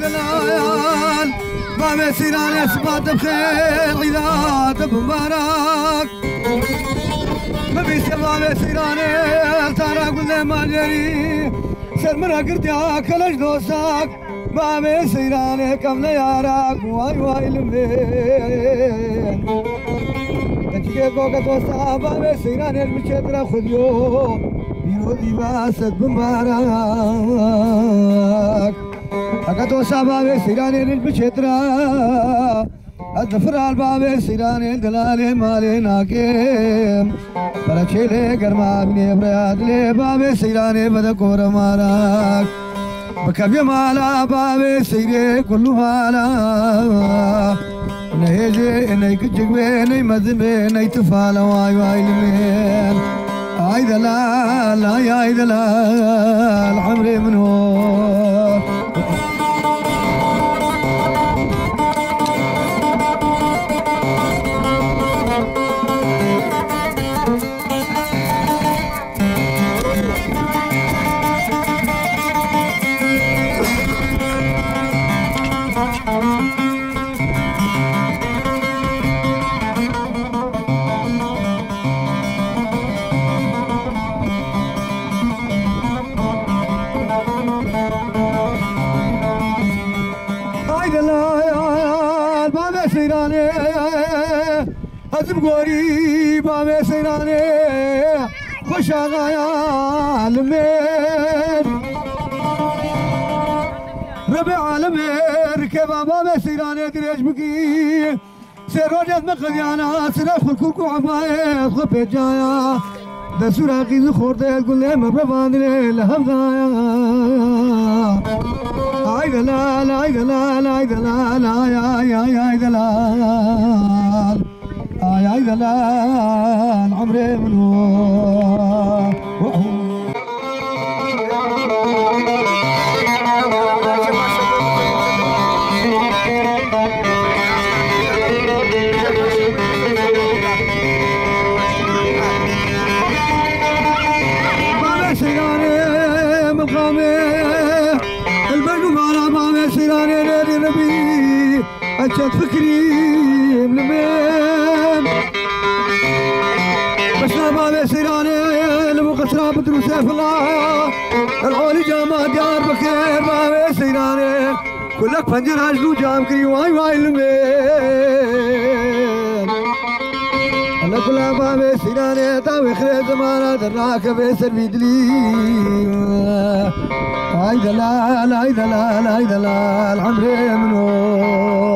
دلال بابي سيران اسبات بخير عيدات مبارك ما في بابي سيران ترى قلنا ما جري سر مرا قرديا كلش دوساك بابي سيران قبل يارك واي واي لمين تجيك بوقت دوسا بابي سيران المشترى خذيو بيرو ديباسد مبارك أكتو سبابي سيراني البشترا الدفرال بابي سيراني دلالي مالي ناكيم برشيلي قرمابني برياد لي بابي سيراني بدكور مارك بكبي مالا بابي سيري كلو مالا نهيجي نيك جگوي ني مزمي ني تفالا واي واي لمين اي دلال اي دلال عمري منور سيراني هزم غوري بابي سيراني خوش آغايا لمين ربي عالمي ركبا بابي سيراني دريج بكي سير وجد مقديانا سلاف الكوكو عباية خبي جايا دا سراقي زخور ديل قل لي مبرفان ديل لهبدايا اي دلال اي دلال اي دلال اي دلال اي دلال عمري منور بابي سيراني مقامي البرد مالا بابي سيراني نادي نبي أجد فكري من مين بس بابي سيراني لمو قصرا بدرو سيف الله العولي جامع ديار بخير بابي سيراني كلك فنجر عجلو جام كري واي واي لمين الله كلها بابي سيراني تاوي خير زمانة دراك بيسر بيدلي هاي دلال هاي دلال هاي دلال عمري منور